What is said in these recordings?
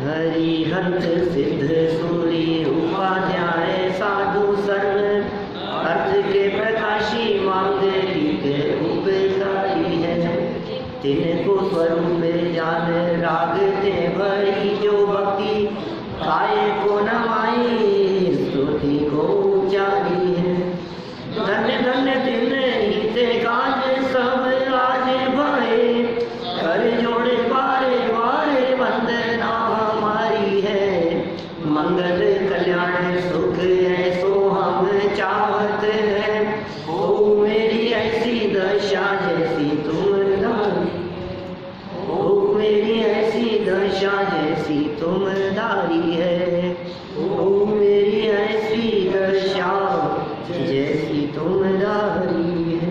हरिहंस सिद्ध सूरी उपाध्याय साधु सर्व अर्थ के प्रकाशी मांगलिक उपकारी है। तिनको स्वरूप जान रागते भई जो भक्ति काय को नमाई स्तुति को उचारी है। धन्य धन्य तिन हिते काज सब आज भये कर जोड़े बारे बारे वंदना हमारी है। मंगल कल्याण सुख ऐसो हम चाहत है। ओ मेरी ऐसी दशा जैसी तुम धारी, ओ मेरी ऐसी दशा जैसी तुम धारी है। ओ मेरी ऐसी दशा जैसी तुम धारी है।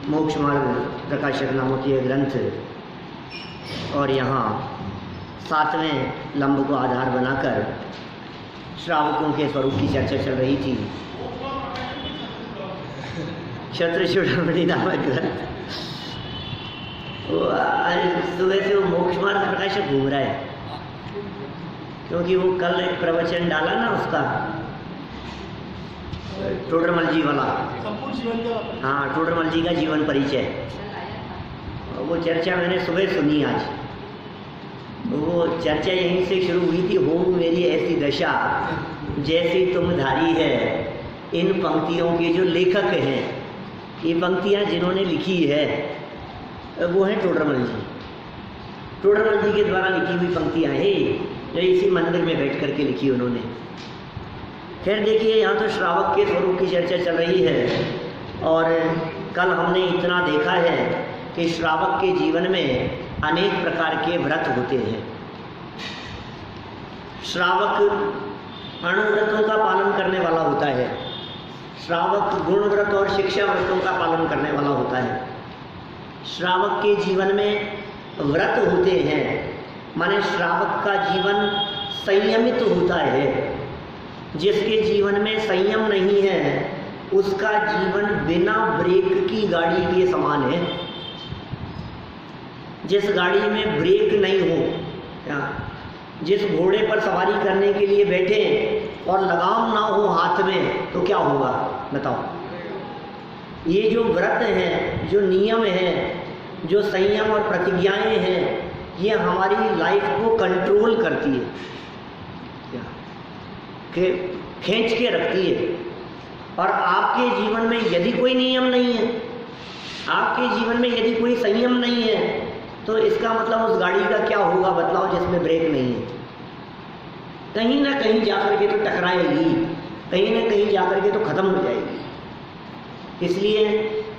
मोक्ष मार्ग प्रकाशक नामक ये ग्रंथ और यहाँ 7वें लंब को आधार बनाकर श्रावकों के स्वरूप की चर्चा चल रही थी। क्षत्र चूड़ामणि नामक ग्रंथ सुबह से वो मोक्ष मार्ग प्रकाशक घूम रहा है, क्योंकि वो कल एक प्रवचन डाला ना उसका टोडरमल जी वाला, हाँ टोडरमल जी का जीवन परिचय, वो चर्चा मैंने सुबह सुनी आज। वो चर्चा यहीं से शुरू हुई थी। हो मेरी ऐसी दशा जैसी तुम धारी है। इन पंक्तियों के जो लेखक हैं, ये पंक्तियाँ जिन्होंने लिखी है वो हैं टोडरमल जी। टोडरमल जी के द्वारा लिखी हुई पंक्तियाँ हैं जो इसी मंदिर में बैठ करके लिखी उन्होंने। खैर देखिए, यहाँ तो श्रावक के स्वरूप की चर्चा चल रही है और कल हमने इतना देखा है कि श्रावक के जीवन में अनेक प्रकार के व्रत होते हैं। श्रावक अणुव्रतों का पालन करने वाला होता है। श्रावक गुण व्रत और शिक्षा व्रतों का पालन करने वाला होता है। श्रावक के जीवन में व्रत होते हैं, माने श्रावक का जीवन संयमित होता है। जिसके जीवन में संयम नहीं है उसका जीवन बिना ब्रेक की गाड़ी के समान है। जिस गाड़ी में ब्रेक नहीं हो, जिस घोड़े पर सवारी करने के लिए बैठे और लगाम ना हो हाथ में, तो क्या होगा बताओ। ये जो व्रत हैं, जो नियम हैं, जो संयम और प्रतिज्ञाएं हैं, ये हमारी लाइफ को कंट्रोल करती है, खींच के रखती है। और आपके जीवन में यदि कोई नियम नहीं है, आपके जीवन में यदि कोई संयम नहीं है, तो इसका मतलब उस गाड़ी का क्या होगा बतलाओ, जिसमें ब्रेक नहीं है। कहीं ना कहीं जाकर के तो टकराएगी, कहीं ना कहीं जाकर के तो खत्म हो जाएगी। इसलिए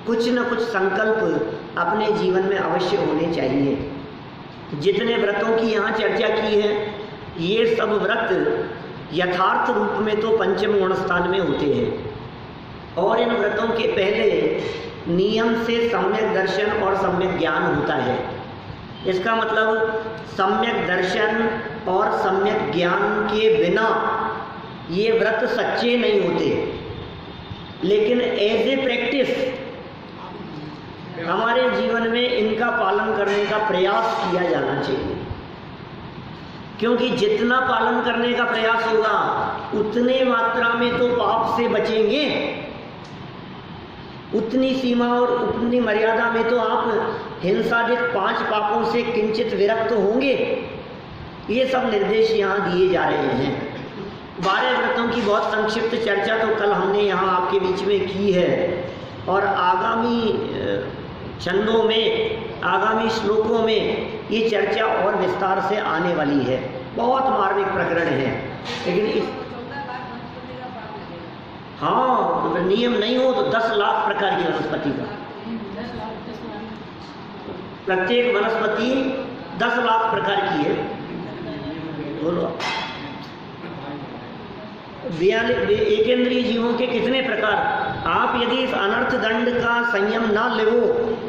कुछ न कुछ संकल्प अपने जीवन में अवश्य होने चाहिए। जितने व्रतों की यहाँ चर्चा की है, ये सब व्रत यथार्थ रूप में तो पंचम गुण स्थान में होते हैं और इन व्रतों के पहले नियम से सम्यक दर्शन और सम्यक ज्ञान होता है। इसका मतलब सम्यक दर्शन और सम्यक ज्ञान के बिना ये व्रत सच्चे नहीं होते। लेकिन एज ए प्रैक्टिस हमारे जीवन में इनका पालन करने का प्रयास किया जाना चाहिए, क्योंकि जितना पालन करने का प्रयास होगा उतने मात्रा में तो पाप से बचेंगे, उतनी सीमा और उतनी मर्यादा में तो आप हिंसादिक 5 पापों से किंचित विरक्त होंगे। ये सब निर्देश यहाँ दिए जा रहे हैं। 12 व्रतों की बहुत संक्षिप्त चर्चा तो कल हमने यहाँ आपके बीच में की है और आगामी छंदों में, आगामी श्लोकों में ये चर्चा और विस्तार से आने वाली है। बहुत मार्मिक प्रकरण है, लेकिन इस हाँ नियम नहीं हो तो 10 लाख प्रकार की वनस्पति का, प्रत्येक वनस्पति 10 लाख प्रकार की है। बोलो, एकेंद्रीय जीवों के कितने प्रकार। आप यदि इस अनर्थ दंड का संयम ना लेवो,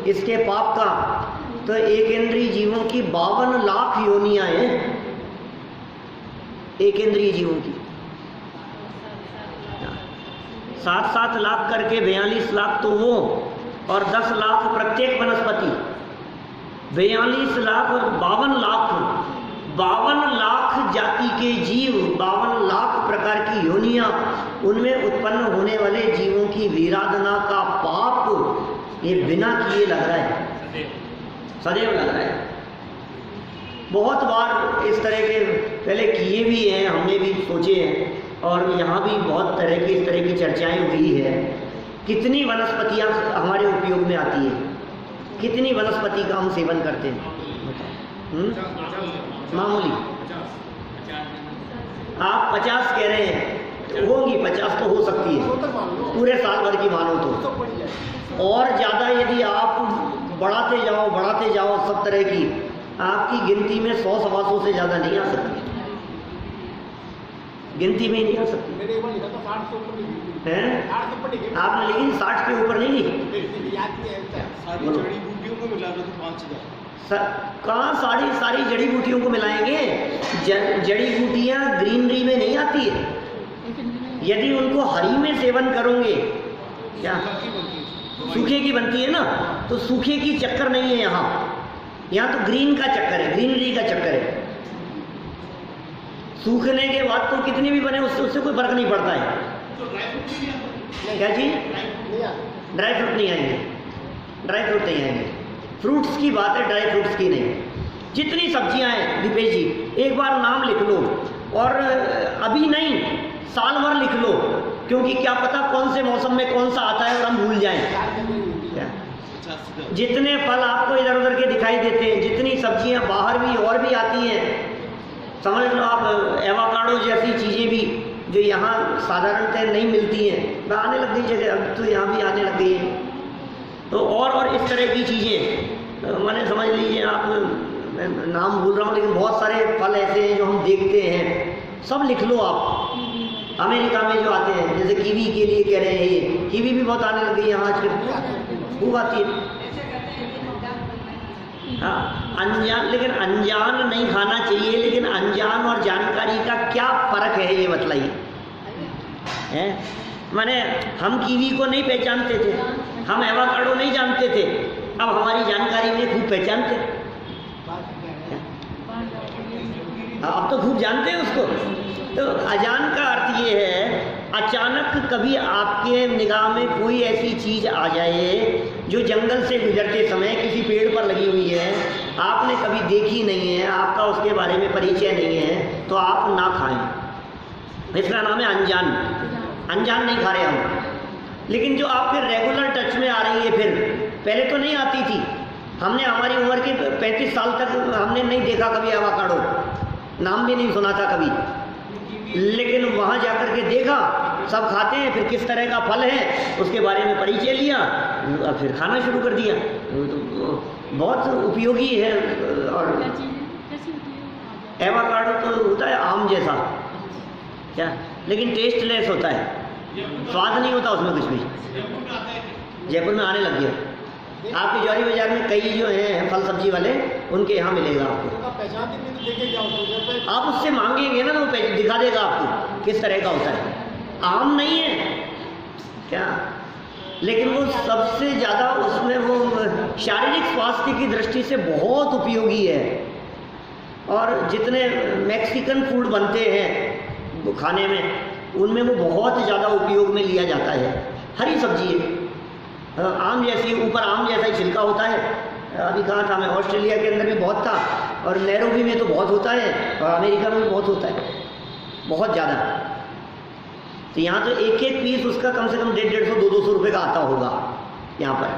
इसके पाप का, तो एकेंद्रीय जीवों की 52 लाख योनियां हैं। एकेंद्रीय जीवों की 7-7 लाख करके 42 लाख तो वो, और 10 लाख प्रत्येक वनस्पति, 42 लाख और 52 लाख जाति के जीव, 52 लाख प्रकार की योनियां, उनमें उत्पन्न होने वाले जीवों की वीराधना का पाप ये बिना किए लग रहा है, सदैव लग रहा है। बहुत बार इस तरह के पहले किए भी हैं, हमने भी सोचे हैं, और यहाँ भी बहुत तरह की इस तरह की चर्चाएं हुई है। कितनी वनस्पतियाँ हमारे उपयोग में आती है, कितनी वनस्पति का हम सेवन करते हैं, मामूली। आप 50 कह रहे हैं, होंगी 50 तो हो सकती है पूरे साल भर की मानो तो, और ज़्यादा यदि आप बढ़ाते जाओ सब तरह की, आपकी गिनती में 100-125 से ज़्यादा नहीं आ सकती, गिनती में ही नहीं आ सकती है। आपने लेकिन 60 के ऊपर नहीं लिखी। कहाँ सारी जड़ी बूटियों को मिलाएंगे? जड़ी बूटियाँ ग्रीनरी में नहीं आती है। यदि उनको हरी में सेवन करोगे, क्या सूखे की बनती है ना, तो सूखे की चक्कर नहीं है यहाँ तो ग्रीन का चक्कर है, ग्रीनरी का चक्कर है। सूखने के बाद तो कितने भी बने उससे कोई फर्क नहीं पड़ता है। क्या चीज? ड्राई फ्रूट नहीं आएंगे, ड्राई फ्रूट नहीं आएंगे। फ्रूट्स की बात है, ड्राई फ्रूट्स की नहीं। जितनी सब्जियां हैं दीपेश जी, एक बार नाम लिख लो, और अभी नहीं साल भर लिख लो, क्योंकि क्या पता कौन से मौसम में कौन सा आता है और हम भूल जाएं। जितने फल आपको इधर उधर के दिखाई देते हैं, जितनी सब्जियां बाहर भी और भी आती हैं, समझ लो आप एवोकाडो जैसी चीज़ें भी जो यहाँ साधारणतः नहीं मिलती हैं, आने लग गई जगह, अब तो यहाँ भी आने लग गई है। तो और इस तरह की चीज़ें मैंने समझ लीजिए आप, नाम भूल रहा हूँ, लेकिन बहुत सारे फल ऐसे हैं जो हम देखते हैं, सब लिख लो आप। अमेरिका में जो आते हैं, जैसे कीवी के लिए कह रहे हैं, ये कीवी भी बहुत आने लग गई यहाँ आजकल, खूब आती है। हाँ, लेकिन अनजान नहीं खाना चाहिए, लेकिन अनजान और जानकारी का क्या फर्क है ये बताइए। माने हम कीवी को नहीं पहचानते थे, हम एवोकाडो नहीं जानते थे, अब हमारी जानकारी में खूब पहचानते, अब तो खूब जानते हैं उसको। तो अजान का अर्थ ये है, अचानक कभी आपके निगाह में कोई ऐसी चीज़ आ जाए जो जंगल से गुजरते समय किसी पेड़ पर लगी हुई है, आपने कभी देखी नहीं है, आपका उसके बारे में परिचय नहीं है, तो आप ना खाएं। इसका नाम है अनजान। अनजान नहीं खा रहे हम, लेकिन जो आपके रेगुलर टच में आ रही है, फिर पहले तो नहीं आती थी, हमने हमारी उम्र के 35 साल तक हमने नहीं देखा कभी एवोकाडो, नाम भी नहीं सुना था कभी, लेकिन वहाँ जाकर के देखा सब खाते हैं, फिर किस तरह का फल है उसके बारे में परिचय लिया, फिर खाना शुरू कर दिया। तो बहुत उपयोगी है। और एवोकाडो तो होता है आम जैसा, क्या, लेकिन टेस्टलेस होता है, स्वाद नहीं होता उसमें कुछ भी। जयपुर में आने लग गया, आपके जौहरी बाजार में कई जो हैं फल सब्जी वाले, उनके यहाँ मिलेगा आपको। आप उससे मांगेंगे ना, तो वो दिखा देगा आपको किस तरह का होता है। आम नहीं है क्या, लेकिन वो सबसे ज़्यादा उसमें वो शारीरिक स्वास्थ्य की दृष्टि से बहुत उपयोगी है। और जितने मैक्सिकन फूड बनते हैं वो खाने में, उनमें वो बहुत ज़्यादा उपयोग में लिया जाता है। हरी सब्जी है, आम जैसी, ऊपर आम जैसा ही छिलका होता है। अभी कहाँ था मैं, ऑस्ट्रेलिया के अंदर भी बहुत था, और नैरोबी में तो बहुत होता है, और अमेरिका में भी बहुत होता है, बहुत ज़्यादा। तो यहाँ तो एक एक पीस उसका कम से कम 150-200 रुपये का आता होगा यहाँ पर।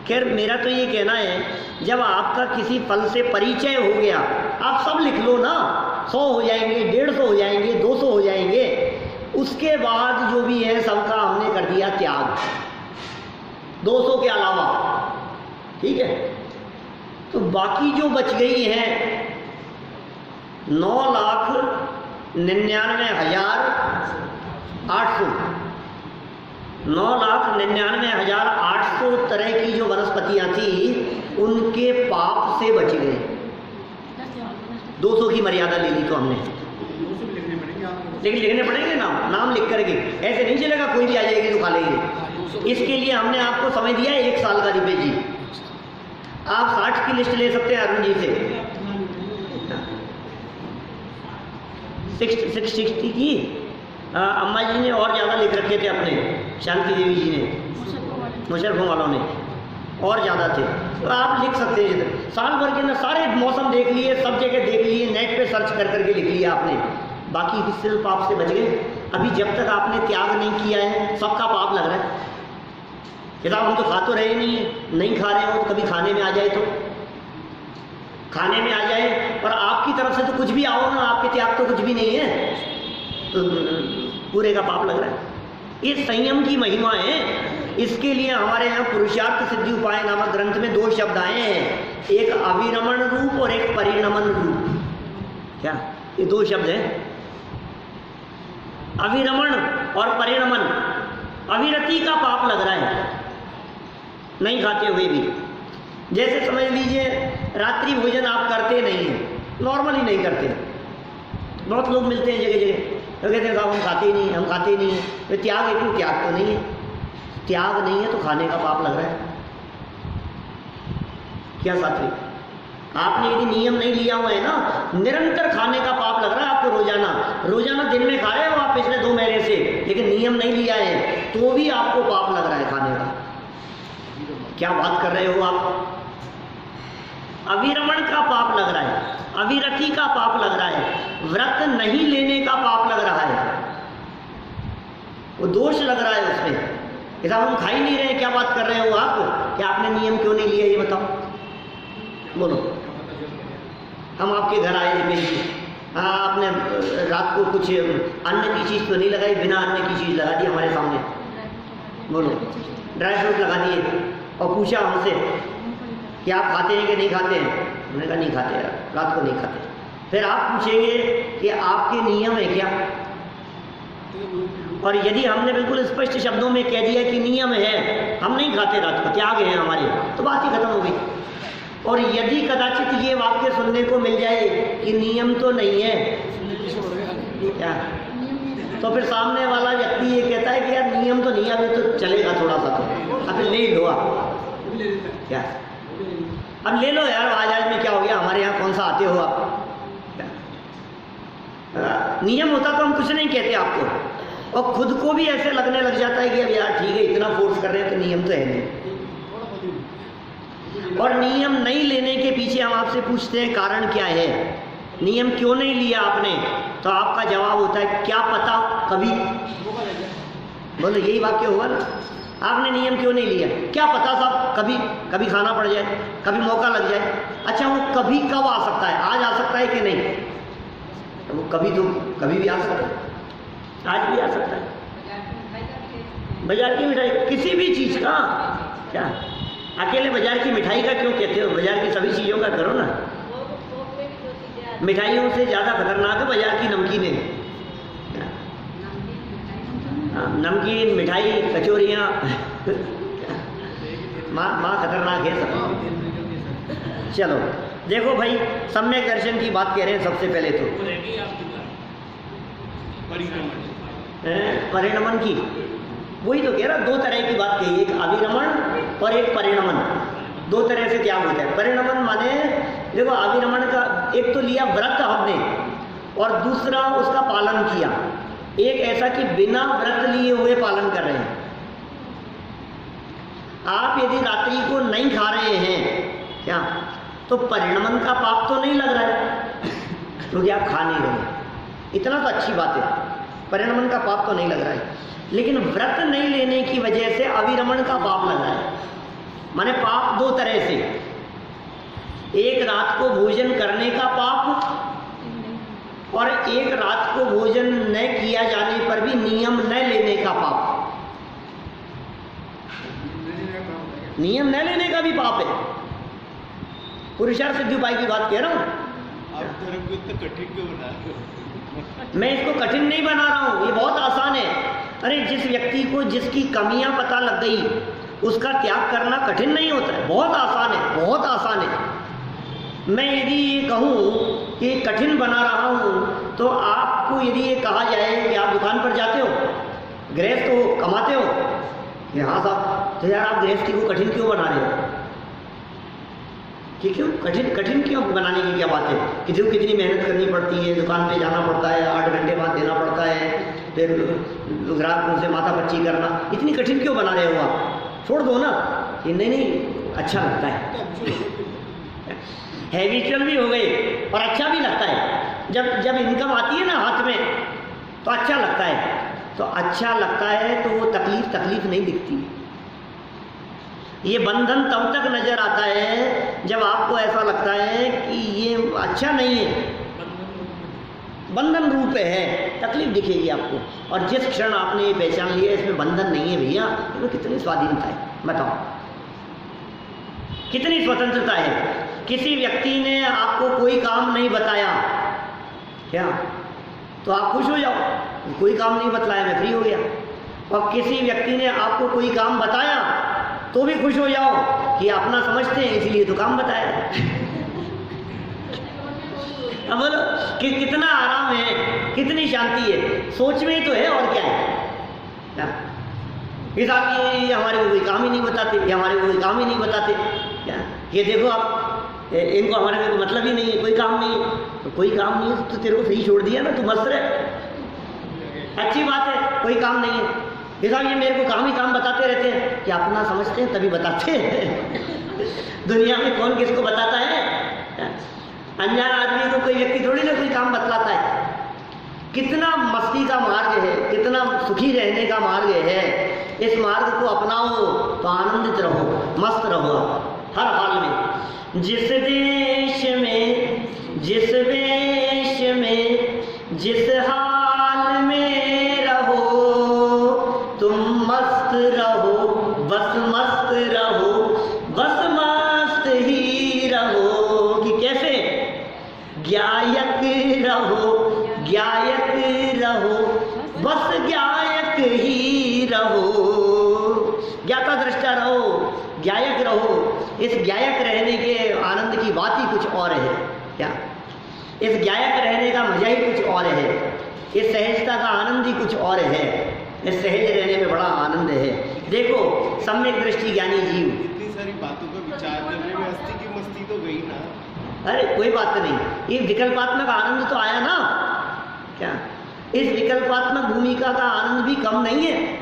खैर मेरा तो ये कहना है, जब आपका किसी फल से परिचय हो गया, आप सब लिख लो ना, 100 हो जाएंगे, 150 हो जाएंगे, 200 हो जाएंगे, उसके बाद जो भी है सबका हमने कर दिया त्याग, 200 के अलावा, ठीक है। तो बाकी जो बच गई है 9,99,800 9,99,800 तरह की जो वनस्पतियां थी, उनके पाप से बच गए। 200 की मर्यादा ले ली तो हमने, लेकिन लिखने पड़ेंगे नाम लिख करके, ऐसे नहीं चलेगा कोई भी आ जाएगी तो खा लेंगे। इसके लिए हमने आपको समय दिया है 1 साल का, दीपेश जी आप 60 की लिस्ट ले सकते हैं अरुण जी से। 660 की अम्मा जी ने और ज़्यादा लिख रखे थे अपने, शांति देवी जी ने, मुशर्रफ वालों ने और ज़्यादा थे। तो आप लिख सकते हैं जिधर साल भर के अंदर सारे मौसम देख लिए, सब जगह देख लिए, नेट पे सर्च कर करके लिख लिया आपने, बाकी सिर्फ पाप से बच गए। अभी जब तक आपने त्याग नहीं किया है सबका पाप लग रहा है। किताब हम तो खा तो रहे नहीं खा रहे हो, तो कभी खाने में आ जाए, तो खाने में आ जाए और आपकी तरफ से तो कुछ भी आओ ना, आपके त्याग तो कुछ भी नहीं है, तो पूरे का पाप लग रहा है। ये संयम की महिमा है। इसके लिए हमारे यहाँ पुरुषार्थ सिद्धि उपाय नामक ग्रंथ में 2 शब्द आए हैं, एक अविरमण रूप और एक परिणमन रूप। क्या ये 2 शब्द हैं? अविरमण और परिणमन। अविरति का पाप लग रहा है नहीं खाते हुए भी। जैसे समझ लीजिए रात्रि भोजन आप करते नहीं हैं, नॉर्मली नहीं करते। बहुत लोग मिलते हैं जगह जगह, तो कहते हैं साहब हम खाते ही नहीं, हम खाते ही नहीं है। तो त्याग है क्यों? त्याग तो नहीं है, त्याग नहीं है तो खाने का पाप लग रहा है। क्या साथी, आपने यदि नियम नहीं लिया हुआ है ना, निरंतर खाने का पाप लग रहा है आपको। रोजाना दिन में खा रहे हो आप पिछले 2 महीने से, लेकिन नियम नहीं लिया है तो भी आपको पाप लग रहा है खाने का। क्या बात कर रहे हो आप? अविरमण का पाप लग रहा है, अविरति का पाप लग रहा है, व्रत नहीं लेने का पाप लग रहा है, वो दोष लग रहा है उसमें। साहब हम खा ही नहीं रहे, क्या बात कर रहे हो आप? कि आपने नियम क्यों नहीं लिया ये बताओ, बोलो। हम आपके घर आए थे मेरी, हाँ आपने रात को कुछ अन्न की चीज़ तो नहीं लगाई, बिना अन्न की चीज़ लगा दी हमारे सामने, बोलो। ड्राई फ्रूट लगा दिए और पूछा हमसे कि आप खाते हैं कि नहीं खाते हैं? हमने कहा नहीं खाते यार, रात को नहीं खाते। फिर आप पूछेंगे कि आपके नियम है क्या? और यदि हमने बिल्कुल स्पष्ट शब्दों में कह दिया कि नियम है, हम नहीं खाते रात को, त्याग है हमारे, तो बात ही खत्म हो गई। और यदि कदाचित ये वाक्य सुनने को मिल जाए कि नियम तो नहीं है क्या, तो फिर सामने वाला व्यक्ति ये कहता है कि यार नियम तो नहीं है, अभी तो चलेगा थोड़ा सा, तो अभी ले लो आप। क्या अब ले लो यार, आज में क्या हो गया, हमारे यहाँ कौन सा आते हो आप? नियम होता तो हम कुछ नहीं कहते आपको, और खुद को भी ऐसे लगने लग जाता है कि अब यार ठीक है, इतना फोर्स कर रहे हैं तो नियम तो है नहीं। और नियम नहीं लेने के पीछे हम आपसे पूछते हैं कारण क्या है, नियम क्यों नहीं लिया आपने? तो आपका जवाब होता है क्या पता कभी। बोलो यही वाक्य होगा ना, आपने नियम क्यों नहीं लिया? क्या पता साहब, कभी खाना पड़ जाए, कभी मौका लग जाए। अच्छा वो कभी कब आ सकता है? आज आ सकता है कि नहीं? तो वो कभी तो कभी भी आ सकता है, आज भी आ सकता है। बाजार की मिठाई, किसी भी चीज़ का, क्या अकेले बाजार की मिठाई का क्यों कहते हो? बाजार की सभी चीज़ों का करो ना। मिठाइयों से ज़्यादा खतरनाक है बाजार की नमकीनें, नमकीन, मिठाई, कचौरियाँ माँ खतरनाक है सब। चलो देखो भाई, सम्यक दर्शन की बात कह रहे हैं सबसे पहले तो परिणमन की, वही तो कह रहा, 2 तरह की बात कही, एक अविरमण और एक परिणमन। 2 तरह से त्याग होता है। परिणमन माने देखो, अविरमण का एक तो लिया व्रत हमने, और दूसरा उसका पालन किया। एक ऐसा कि बिना व्रत लिए हुए पालन कर रहे हैं। आप यदि रात्रि को नहीं खा रहे हैं क्या, तो परिणमन का पाप तो नहीं लग रहा है क्योंकि आप खा नहीं रहे, इतना तो अच्छी बात है, परिणमन का पाप तो नहीं लग रहा है। लेकिन व्रत नहीं लेने की वजह से अविरमण का पाप लग रहा है। माने पाप 2 तरह से, एक रात को भोजन करने का पाप, और एक रात को भोजन न किया जाने पर भी नियम न लेने का पाप। नियम न लेने का भी पाप है। पुरुषार्थ सिद्धि उपाय की बात कह रहा हूँ। आप धर्म को इतना कठिन क्यों बना रहे हो? मैं इसको कठिन नहीं बना रहा हूँ, ये बहुत आसान है। अरे जिस व्यक्ति को जिसकी कमियां पता लग गई, उसका त्याग करना कठिन नहीं होता है, बहुत आसान है, बहुत आसान है। मैं यदि ये कहूँ कि कठिन बना रहा हूँ, तो आपको यदि ये कहा जाए कि आप दुकान पर जाते हो, गृहस्थ हो, कमाते हो, कि हाँ साहब, तो यार आप गृहस्थी को कठिन क्यों बना रहे हो? कि क्यों कठिन क्यों बनाने की क्या बात है? कि देखो कितनी मेहनत करनी पड़ती है, दुकान पे जाना पड़ता है, 8 घंटे बाद देना पड़ता है, फिर ग्राहकों से माथापच्ची करना, इतनी कठिन क्यों बना रहे हो आप? छोड़ दो ना। ये नहीं अच्छा लगता है, हैबिचुअल भी हो गए और अच्छा भी लगता है। जब इनकम आती है ना हाथ में तो अच्छा लगता है। तो अच्छा लगता है तो वो तकलीफ नहीं दिखती। ये बंधन तब तक नजर आता है जब आपको ऐसा लगता है कि ये अच्छा नहीं है, बंधन रूप है, तकलीफ दिखेगी आपको। और जिस क्षण आपने ये पहचान लिया इसमें बंधन नहीं है भैया, तो कितनी स्वाधीनता है, बताओ कितनी स्वतंत्रता है। किसी व्यक्ति ने आपको कोई काम नहीं बताया क्या, तो आप खुश हो जाओ, कोई काम नहीं बतलाया, मैं फ्री हो गया। और किसी व्यक्ति ने आपको कोई काम बताया तो भी खुश हो जाओ कि अपना समझते हैं इसलिए तो काम बताया। अब बोलो कि कितना आराम है, कितनी शांति है, सोच में ही तो है, और क्या है। ये हमारे को कोई काम ही नहीं बताते, ये हमारे को कोई काम ही नहीं बताते, क्या ये देखो आप, इनको हमारे में कोई मतलब ही नहीं है, कोई काम नहीं है। तो कोई काम नहीं है तो तेरे को सही छोड़ दिया ना, तू मस्त रहे, अच्छी बात है, कोई काम नहीं है। ये साहब ये मेरे को काम ही काम बताते रहते हैं, कि अपना समझते हैं तभी बताते हैं। दुनिया में कौन किसको बताता है? अनजान आदमी को कोई व्यक्ति थोड़ी ना कोई काम बतलाता है। कितना मस्ती का मार्ग है, कितना सुखी रहने का मार्ग है। इस मार्ग को अपनाओ तो आनंदित रहो, मस्त रहो हर हाल में। जिस देश में, जिस वेश में, जिस हाल में रहो, तुम मस्त रहो, बस मस्त रहो, बस मस्त ही रहो। कि कैसे? ज्ञायक रहो, ज्ञायक रहो, बस ज्ञायक ही रहो। ज्ञाता दृष्टा रहो, ज्ञायक रहो। इस ज्ञायक रहने के आनंद की बात ही कुछ और है। क्या? इस ज्ञायक रहने का मजा ही कुछ और है। इस सहजता का आनंद ही कुछ और है। इस सहज रहने में बड़ा आनंद है। देखो सम्यक दृष्टि ज्ञानी जीव, इतनी सारी बातों का विचार करने में अस्थि की मस्ती तो गई ना। अरे कोई बात नहीं, ये विकल्पात्मक आनंद तो आया ना। क्या इस विकल्पात्मक भूमिका का आनंद भी कम नहीं है?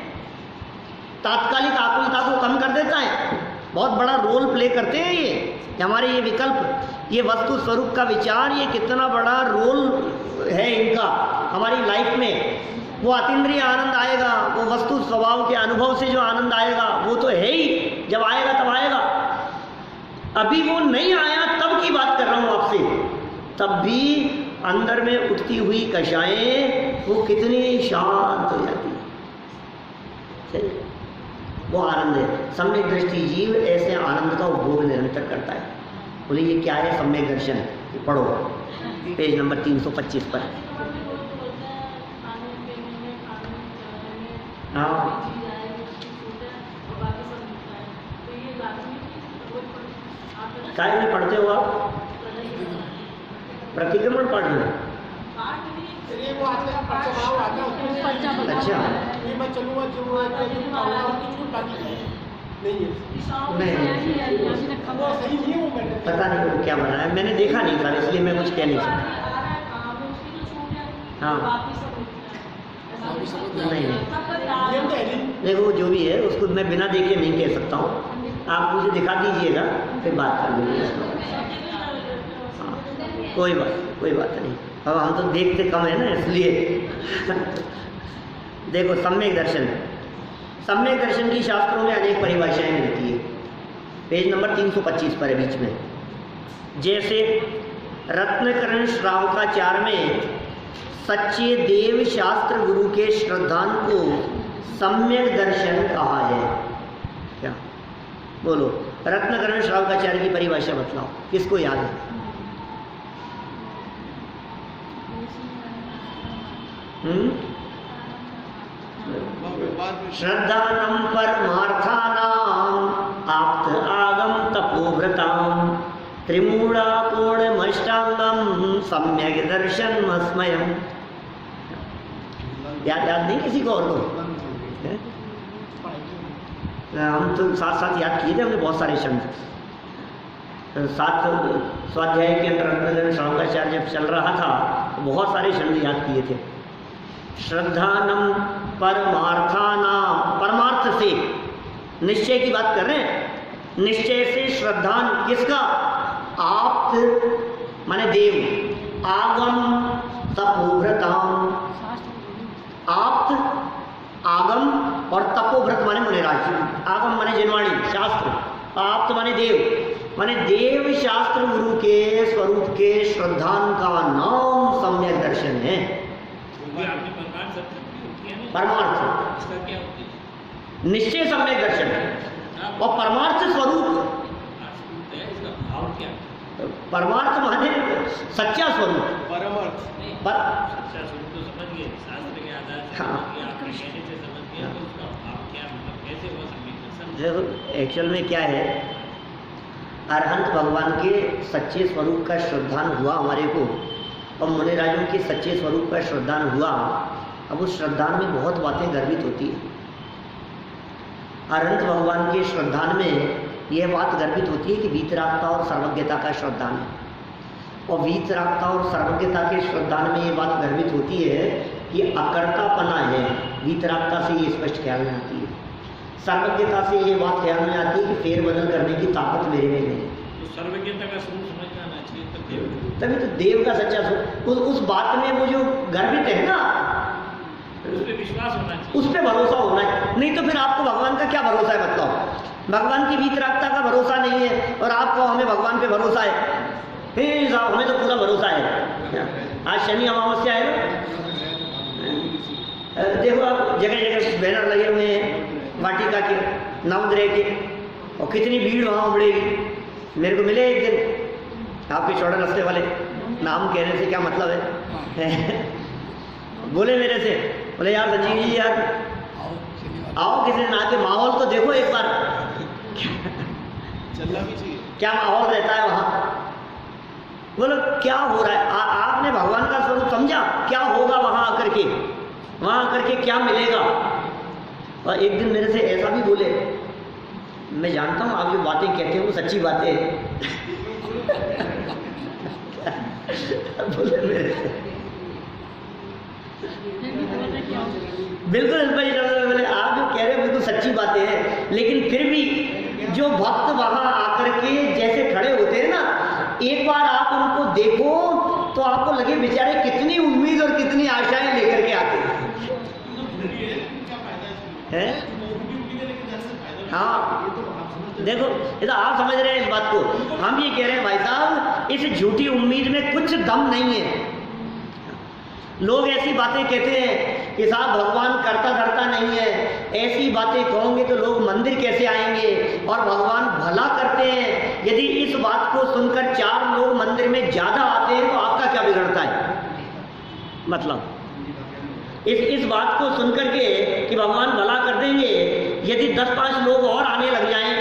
तात्कालिक आकुलता को कम कर देता है, बहुत बड़ा रोल प्ले करते हैं ये हमारे ये विकल्प, ये वस्तु स्वरूप का विचार, ये कितना बड़ा रोल है इनका हमारी लाइफ में। वो अतीन्द्रिय आनंद आएगा, वो वस्तु स्वभाव के अनुभव से जो आनंद आएगा वो तो है ही, जब आएगा तब आएगा। अभी वो नहीं आया तब की बात कर रहा हूँ आपसे, तब भी अंदर में उठती हुई कषाएं वो कितनी शांत हो जाती है, वो आनंद है। सम्यक दृष्टि जीव ऐसे आनंद का उपभोग निरंतर करता है। बोले ये क्या है सम्यक दर्शन? पढ़ो पेज नंबर 325 पर। हाँ काय में पढ़ते हो आप? प्रतिक्रमण पढ़ रहे हो? अच्छा पता नहीं वो क्या बना है, मैंने देखा नहीं था इसलिए मैं कुछ कह नहीं सकता। हाँ नहीं देखो जो भी है उसको मैं बिना देखे नहीं कह सकता हूँ, आप मुझे दिखा दीजिएगा फिर बात कर लीजिए। हाँ कोई बात नहीं, अब हम तो देखते कम है ना इसलिए। देखो सम्यक दर्शन की शास्त्रों में अनेक परिभाषाएं मिलती है। पेज नंबर 325 पर है बीच में। जैसे रत्नकरण श्रावकाचार में सच्चे देव शास्त्र गुरु के श्रद्धान को सम्यक दर्शन कहा है। क्या बोलो? रत्नकरण श्रावकाचार्य की परिभाषा बतलाओ, किसको याद है? श्रद्धानम परमार्थानाम आप्त आगम तपोव्रताम त्रिमूढ़ापूर्णमष्टांगम सम्यक दर्शन मस्मयम। याद नहीं किसी को और को? हम तो साथ साथ याद किए थे हमने बहुत सारे शब्द। सात स्वाध्याय के अंतर्गत श्रवणाचार्य जब चल रहा था तो बहुत सारे शब्द याद किए थे। श्रद्धानम परमार्थानाम, परमार्थ से निश्चय की बात कर रहे हैं। निश्चय से श्रद्धान किसका? आप्त माने देव, आगम तपोव्रताम, आप्त आगम और तपोव्रत माने मुनिराज। आगम माने जिनवाणी शास्त्र, आप्त माने देव, माने देव शास्त्र गुरु के स्वरूप के श्रद्धान का नाम सम्यक दर्शन है। परमार्थ निश्चय सम्यक दर्शन है और परमार्थ स्वरूप, परमार्थ माने सच्चा स्वरूप, परमार्थ सच्चा स्वरूप तो समझ गए, शास्त्र के आधार से आपने कहने से समझ गए, तो उसका आप क्या मतलब कैसे हो सकते? देखो एक्चुअल में क्या है, अरहंत भगवान के सच्चे स्वरूप का श्रद्धान हुआ हमारे को और मुनिराजों के सच्चे स्वरूप का श्रद्धान हुआ। अब उस श्रद्धान में बहुत बातें गर्वित होती है। अरहंत भगवान के श्रद्धान में यह बात गर्वित होती है कि वीतरागता और सर्वज्ञता का श्रद्धान है, और वीतरागता और सर्वज्ञता के श्रद्धान में ये बात गर्वित होती है कि अकर्तापना है। वीतरागता से ये स्पष्ट ख्याल में आती है, सर्वज्ञता से ये बात ख्याल में आती है कि फेरबदल करने की ताकत मेरे में नहीं। तो सर्वज्ञता का स्वरूप समझ में आना चाहिए, तभी तो देव का सच्चा स्वरूप, उस बात में वो जो गर्वित है ना, उस पर विश्वास होना चाहिए, उस पर भरोसा होना है। नहीं तो फिर आपको भगवान का क्या भरोसा है? बताओ, भगवान की वीतरागता का भरोसा नहीं है और आपको हमें भगवान पे भरोसा है। फिर हमें तो पूरा भरोसा है। आज शनि अमावस्या है ना, देखो आप जगह जगह बैनर लगे हुए हैं वाटिका के, नवग्रह के, और कितनी भीड़ वहाँ उमड़ेगी। मेरे को मिले एक दिन आपके चौड़े रास्ते वाले, नाम कहने से क्या मतलब है बोले मेरे से, बोले यार संजीव जी यार आओ किसी दिन आके माहौल तो देखो एक बार, चलना भी चाहिए, क्या माहौल रहता है वहाँ। बोलो क्या हो रहा है, आपने भगवान का स्वरूप समझा, क्या होगा वहाँ आकर के, वहाँ आकर के क्या मिलेगा। और एक दिन मेरे से ऐसा भी बोले, मैं जानता हूँ आप जो बातें कहते हो वो सच्ची बातें हैं बोले मेरे से बिल्कुल बोले आप जो कह रहे हो बिल्कुल सच्ची बातें हैं, लेकिन फिर भी जो भक्त वहां आकर के जैसे खड़े होते हैं ना, एक बार आप उनको देखो तो आपको लगे बेचारे कितनी उम्मीद और कितनी आशाएं लेकर के आते हैं। हाँ देखो, ये तो आप समझ रहे हैं इस बात को, हम ये कह रहे हैं भाई साहब इस झूठी उम्मीद में कुछ दम नहीं है। लोग ऐसी बातें कहते हैं कि साहब भगवान करता धरता नहीं है, ऐसी बातें कहोगे तो लोग मंदिर कैसे आएंगे, और भगवान भला करते हैं। यदि इस बात को सुनकर 4 लोग मंदिर में ज्यादा आते हैं तो आपका क्या बिगड़ता है? मतलब इस बात को सुनकर के कि भगवान भला कर देंगे, यदि 10-5 लोग और आने लग जाएं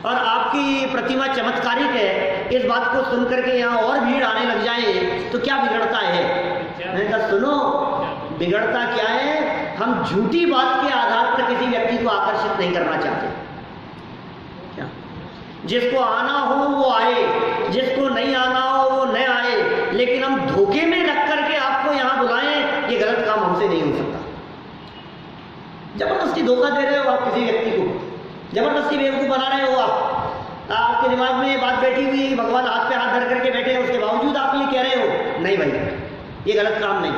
और आपकी प्रतिमा चमत्कारिक है, इस बात को सुनकर के यहाँ और भीड़ आने लग जाए तो क्या बिगड़ता है? मैंने कहा सुनो, बिगड़ता क्या है, हम झूठी बात के आधार पर किसी व्यक्ति को आकर्षित नहीं करना चाहते। क्या? जिसको आना हो वो आए, जिसको नहीं आना हो वो न आए, लेकिन हम धोखे में रख करके आपको यहाँ बुलाएं, ये गलत काम हमसे नहीं हो सकता। जबरदस्ती धोखा दे रहे हो आप किसी व्यक्ति को, जबरदस्ती बेवकूफ बना रहे हो आप। आपके दिमाग में ये बात बैठी हुई है कि भगवान हाथ पे हाथ धर करके बैठे हैं, उसके बावजूद आप ये कह रहे हो। नहीं भाई, ये गलत काम नहीं,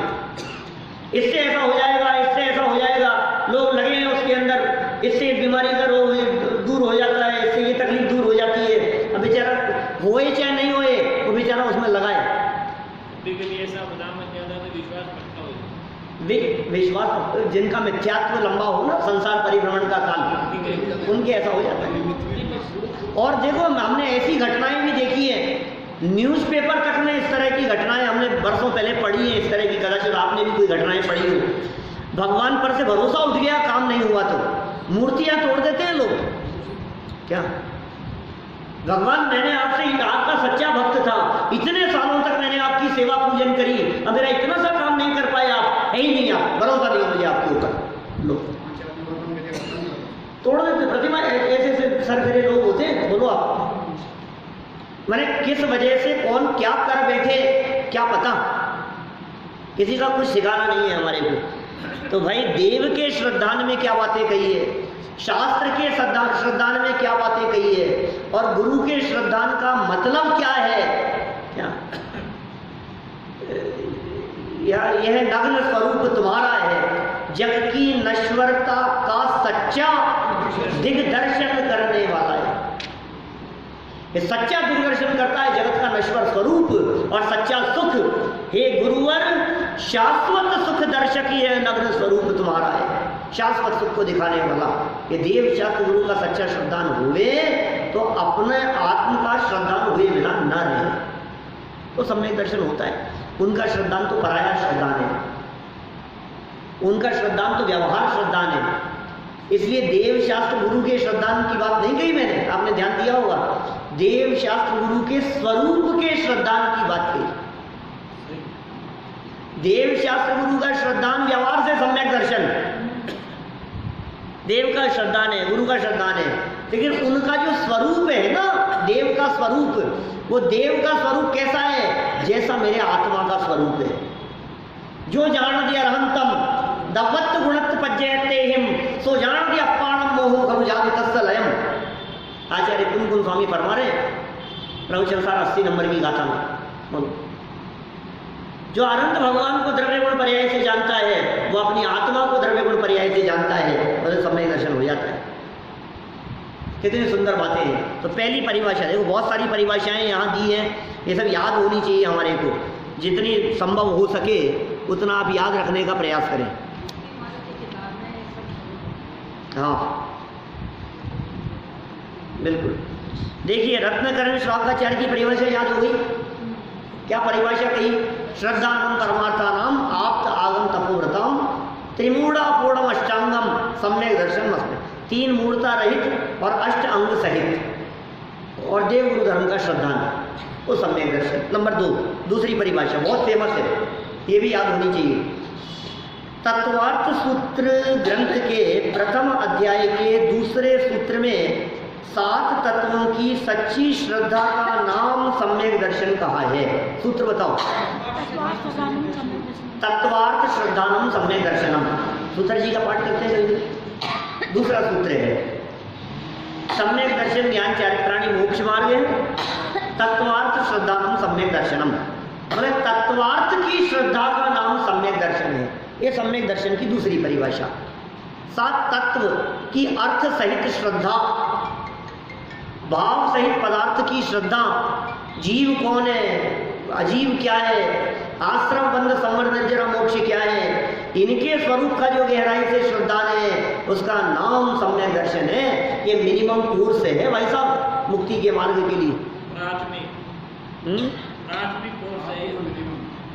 इससे ऐसा हो जाएगा, इससे ऐसा हो जाएगा, लोग लगे हैं उसके अंदर, इससे बीमारी का रोग दूर हो जाता है, इससे ये तकलीफ दूर हो जाती है। अब बेचारा होए चाहे नहीं होए, वो बेचारा उसमें लगाए। ऐसा बदाम ज्यादा तो विश्वास पक्का हो जाए, विश्वास जिनका मिथ्यात्व लंबा हो ना, संसार परिभ्रमण का काल, उनके ऐसा हो जाता है। और देखो हमने ऐसी घटनाएं भी देखी है, न्यूज़पेपर तक में इस तरह की घटनाएं हमने वर्षों पहले पढ़ी है, इस तरह की, कदाचित आपने भी कोई घटनाएं पढ़ी हो। भगवान पर से भरोसा उठ गया, काम नहीं हुआ तो मूर्तियां तोड़ देते हैं लोग। क्या भगवान, मैंने आपसे आपका सच्चा भक्त था, इतने सालों तक मैंने आपकी सेवा पूजन करी, अब मेरा इतना सा काम नहीं कर पाए आप, है ही नहीं, आप भरोसा नहीं मुझे आपके ऊपर। लोग तोड़ देते प्रतिमा, ऐसे ऐसे सर मेरे लोग होते हैं। बोलो आप, मैंने किस वजह से कौन क्या कर बैठे क्या पता, किसी का कुछ ठिकाना नहीं है हमारे को। तो भाई देव के श्रद्धान में क्या बातें कही है, शास्त्र के श्रद्धान में क्या बातें कही है, और गुरु के श्रद्धान का मतलब क्या है, क्या यह नग्न स्वरूप तुम्हारा है, जग की नश्वरता का सच्चा दिग्दर्शन करने वाला है। ये सच्चा दिग्दर्शन करता है जगत का नश्वर स्वरूप और सच्चा सुख। हे गुरुवर, शाश्वत सुख दर्शक ही है नग्न स्वरूप तुम्हारा है, शाश्वत सुख को दिखाने वाला। ये देव शास्त्र गुरु का सच्चा श्रद्धान हुए तो अपने आत्म का श्रद्धान हुए बिना न रहे, तो सम्यक दर्शन होता है। उनका श्रद्धान तो पराया श्रद्धान है, उनका श्रद्धान तो व्यवहार श्रद्धान है। इसलिए देव शास्त्र गुरु के श्रद्धान की बात नहीं कही मैंने, आपने ध्यान दिया होगा। देव शास्त्र गुरु के स्वरूप के श्रद्धान की बात कही। देव शास्त्र गुरु का श्रद्धान व्यवहार से सम्यक दर्शन, देव का श्रद्धान है, गुरु का श्रद्धान है। लेकिन उनका जो स्वरूप है ना, देव का स्वरूप, वो देव का स्वरूप कैसा है, जैसा मेरे आत्मा का स्वरूप है। जो जान दिया रहंतम दवत्त गुणत पज्जयते हिम, सो जान दिया अपाणम मोहो खरु जाति तत्सलयम। आचार्य कुंकुम स्वामी फरमा रहे प्रभु संसार 80 नंबर की गाथा में, जो अनंत भगवान को द्रव्य गुण पर्याय से जानता है, वो अपनी आत्मा को द्रव्य गुण पर्याय से जानता है, और सम्यक दर्शन हो जाता है। कितनी सुंदर बातें हैं। तो पहली परिभाषा देखो, बहुत सारी परिभाषाएं यहाँ दी हैं, ये सब याद होनी चाहिए हमारे को। जितनी संभव हो सके उतना आप याद रखने का प्रयास करें। हाँ बिल्कुल। देखिए रत्नकरण श्रावकाचार्य की परिभाषा याद हो गई। क्या परिभाषा कही, श्रद्धानम परमार्थानाम आप्त आगम तपोव्रतम त्रिमूढ़ा पूर्णम अष्टांगम सम्यक दर्शन मस्त। 3 मूर्ता रहित और 8 अंग सहित और देव गुरु धर्म का श्रद्धान, वो सम्यक दर्शन। नंबर 2 दूसरी परिभाषा बहुत फेमस है, ये भी याद होनी चाहिए। तत्वार्थ सूत्र ग्रंथ के प्रथम अध्याय के दूसरे सूत्र में 7 तत्वों की सच्ची श्रद्धा का नाम सम्यक दर्शन कहा है। सूत्र बताओ। तत्वार्थ श्रद्धानम सम्यक दर्शनम, सूत्र जी का पाठ करते हैं। दूसरा सूत्र है सम्यक दर्शन ज्ञान चारित्राणि मोक्ष मार्ग है, तत्वार्थ श्रद्धानम सम्यक दर्शनम, मतलब तत्वार्थ की श्रद्धा का नाम सम्यक दर्शन है। ये सम्यक दर्शन की दूसरी परिभाषा। 7 तत्व की अर्थ सहित श्रद्धा, भाव सहित पदार्थ की श्रद्धा, जीव कौन है, अजीव क्या है, आश्रम बंध संवर्धन जरा मोक्ष क्या है, इनके स्वरूप का जो गहराई से श्रद्धान है उसका नाम सम्यक दर्शन है। ये मिनिमम कोर्स है भाई साहब मुक्ति के मार्ग के लिए।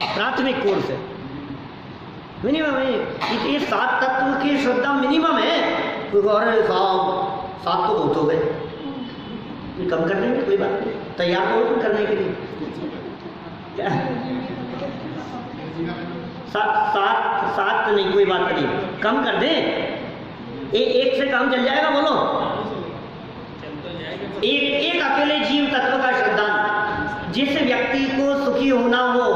प्राथमिक कोर्स है, मिनिमम है। ये 7 तत्व की श्रद्धा मिनिमम है। और 7 तो बहुत हो गए, कम करने में कोई बात नहीं, तैयार हो तुम करने के लिए। 7 नहीं, कोई बात नहीं, कम कर दे, एक से काम चल जाएगा। बोलो एक अकेले जीव तत्व का श्रद्धान, जिस व्यक्ति को सुखी होना हो,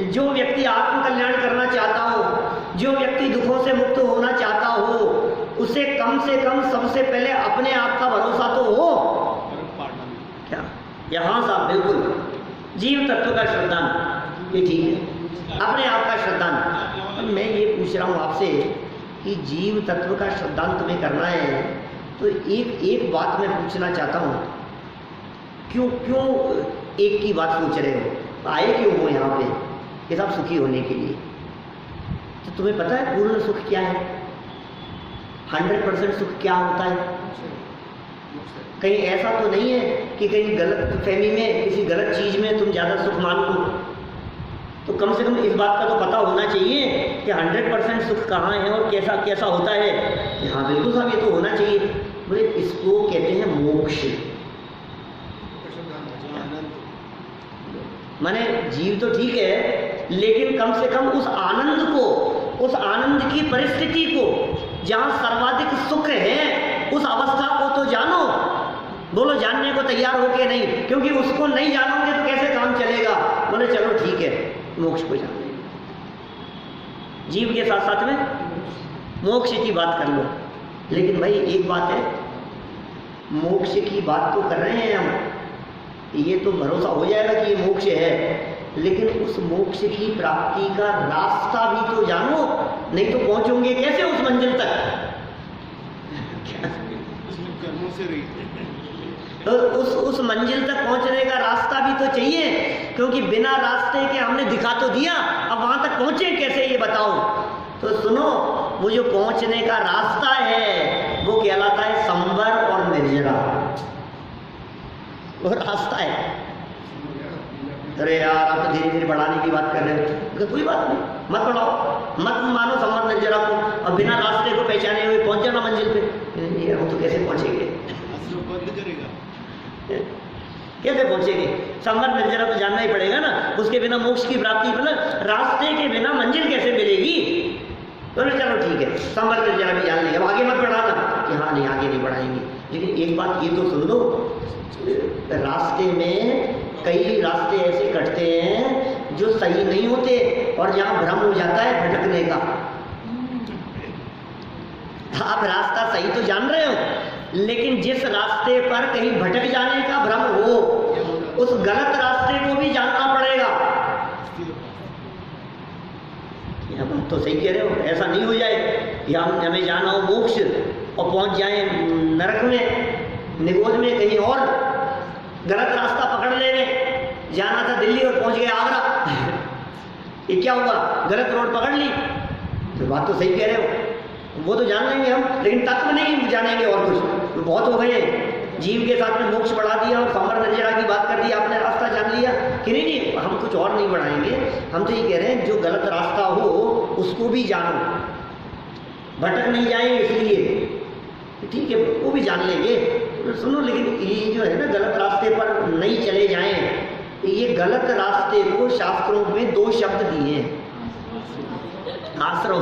जो व्यक्ति आत्म कल्याण करना चाहता हो, जो व्यक्ति दुखों से मुक्त होना चाहता हो, उसे कम से कम सबसे पहले अपने आप का भरोसा तो हो। क्या यहाँ साहब बिल्कुल जीव तत्व का श्रद्धान, ये ठीक है, अपने आप का श्रद्धान। मैं ये पूछ रहा हूँ आपसे कि जीव तत्व का श्रद्धान तुम्हें करना है, तो एक बात मैं पूछना चाहता हूँ, क्यों एक की बात पूछ रहे हो, आए क्यों हो यहाँ पे, ये सब सुखी होने के लिए। तो तुम्हें पता है पूर्ण सुख क्या है, 100% सुख क्या होता है? कहीं ऐसा तो नहीं है कि कहीं गलत फहमी में, किसी गलत चीज़ में तुम ज़्यादा सुख मान लो। तो कम से कम इस बात का तो पता होना चाहिए कि 100% सुख कहाँ है और कैसा कैसा होता है। हाँ बिल्कुल साहब, ये तो होना चाहिए। बोले इसको कहते हैं मोक्ष। माने जीव तो ठीक है, लेकिन कम से कम उस आनंद को, उस आनंद की परिस्थिति को, जहाँ सर्वाधिक सुख है, उस अवस्था को तो जानो। बोलो जानने को तैयार हो के नहीं, क्योंकि उसको नहीं जानोगे तो कैसे काम चलेगा। बोले चलो ठीक है, मोक्ष को जान लेंगे, जीव के साथ साथ में मोक्ष की बात कर लो। लेकिन भाई एक बात है, मोक्ष की बात तो कर रहे हैं हम, ये तो भरोसा हो जाएगा कि ये मोक्ष है, लेकिन उस मोक्ष की प्राप्ति का रास्ता भी तो जानो, नहीं तो पहुंचोगे कैसे उस मंजिल तक। उसमें कर्मों से रही तो उस मंजिल तक पहुंचने का रास्ता भी तो चाहिए, क्योंकि बिना रास्ते के हमने दिखा तो दिया, अब वहां तक पहुंचे कैसे ये बताओ। तो सुनो, वो जो पहुंचने का रास्ता है वो कहलाता है संवर और निर्जरा, वो रास्ता है। अरे यार आप तो धीरे धीरे बढ़ाने की बात कर रहे हो, तो कोई बात नहीं, मत बढ़ाओ, मत मानो संवर निर्जरा को, और बिना रास्ते को पहचाने हुए पहुंच जाना मंजिल पे। ये हम तो कैसे पहुंचेंगे, बंद करेगा कैसे पहुंचेंगे। संवर निर्जरा तो जानना ही पड़ेगा ना, उसके बिना मोक्ष की प्राप्ति, मतलब रास्ते के बिना मंजिल कैसे मिलेगी। तो चलो ठीक है, संवर निर्जरा भी जान लेंगे, अब आगे मत बढ़ाना कि हाँ नहीं आगे नहीं बढ़ाएंगे। लेकिन एक बात ये तो सुन लो, रास्ते में कई रास्ते ऐसे कटते हैं जो सही नहीं होते, और जहाँ भ्रम हो जाता है भटकने का। आप रास्ता सही तो जान रहे हो, लेकिन जिस रास्ते पर कहीं भटक जाने का भ्रम हो, उस गलत रास्ते को भी जानना पड़ेगा। यह बात तो सही कह रहे हो, ऐसा नहीं हो जाए कि हम हमें जाना हो मोक्ष और पहुंच जाए नरक में, निगोद में, कहीं और गलत रास्ता पकड़ ले। जाना था दिल्ली और पहुंच गए आगरा ये क्या हुआ, गलत रोड पकड़ ली। तो बात तो सही कह रहे हो, वो तो जान लेंगे हम, लेकिन तत्व नहीं जानेंगे। और कुछ तो बहुत हो गए, जीव के साथ में मोक्ष बढ़ा दिया और संवर निर्जरा की बात कर दी, आपने रास्ता जान लिया कि नहीं, हम कुछ और नहीं बढ़ाएंगे। हम तो ये कह रहे हैं जो गलत रास्ता हो उसको भी जानो, भटक नहीं जाए इसलिए, ठीक है वो भी जान लेंगे। सुनो, लेकिन ये जो है ना गलत रास्ते पर नहीं चले जाएं, ये गलत रास्ते को शास्त्रों में दो शब्द दिए हैं, आश्रम।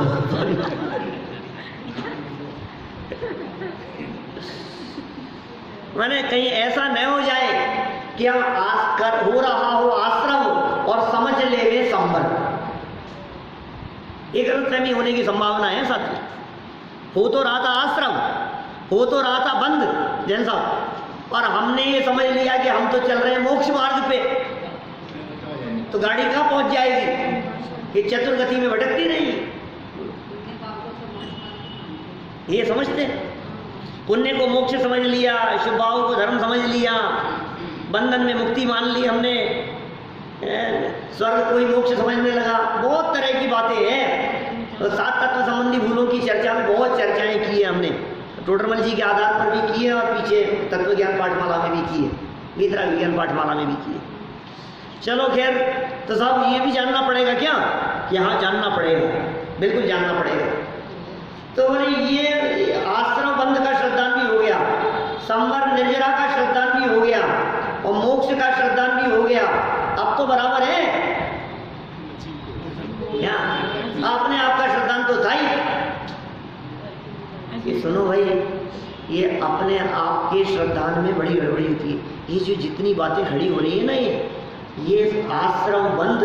मैंने कहीं ऐसा न हो जाए कि हम हो रहा हो आश्रम और समझ ले वे संवर, एक गलतफहमी होने की संभावना है साथी। हो तो रहा था आश्रम, हो तो रहा था बंद जैन साहब, और हमने ये समझ लिया कि हम तो चल रहे हैं मोक्ष मार्ग पे, तो गाड़ी कहाँ पहुंच जाएगी, ये चतुर्गति में भटकती नहीं। ये समझते, पुण्य को मोक्ष समझ लिया, शुभ भाव को धर्म समझ लिया, बंधन में मुक्ति मान ली हमने, स्वर्ग को ही मोक्ष समझने लगा, बहुत तरह की बातें हैं। तो सात तत्व संबंधी भूलों की चर्चा में बहुत चर्चाएं की है हमने, टोडरमल जी के आधार पर भी की है, और पीछे तत्व ज्ञान पाठमाला में भी की है, गीता विज्ञान पाठमाला में भी की है। चलो खैर, तो साहब ये भी जानना पड़ेगा क्या, कि हाँ जानना पड़ेगा, बिल्कुल जानना पड़ेगा। तो बोले ये आश्रम बंध का श्रद्धान भी हो गया, संवर निर्जरा का श्रद्धान भी हो गया, और मोक्ष का श्रद्धान भी हो गया। अब तो बराबर है क्या, आपने आपका श्रद्धान तो था ही। ये सुनो भाई, ये अपने आप के श्रद्धान में बड़ी गड़बड़ी होती है। ये जो जितनी बातें खड़ी हो रही है ना, ये आश्रम बंध,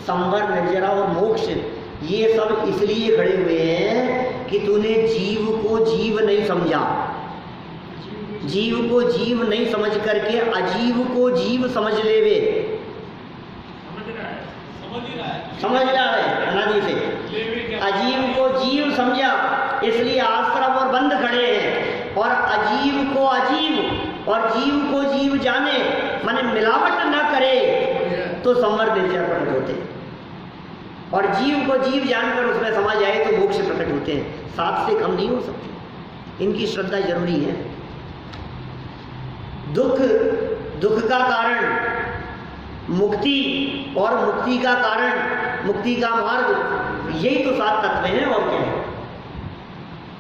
संवर निर्जरा और मोक्ष, ये सब इसलिए खड़े हुए हैं कि तूने जीव को जीव नहीं समझा, जीव को जीव नहीं समझ करके अजीव को जीव समझ ले वे, समझ रहा है अनादि से। अजीव को जीव समझा, इसलिए आश्रम और बंध खड़े हैं, और अजीव को अजीव और जीव को जीव जाने, माने मिलावट न करे तो संवर निर्जरा प्रकट होते हैं, और जीव को जीव जानकर उसमें समझ आए तो मोक्ष प्रकट होते हैं। सात से कम नहीं हो सकते, इनकी श्रद्धा जरूरी है। दुख का कारण मुक्ति, और मुक्ति का कारण मुक्ति का मार्ग, यही तो सात तत्व हैं, और क्या है।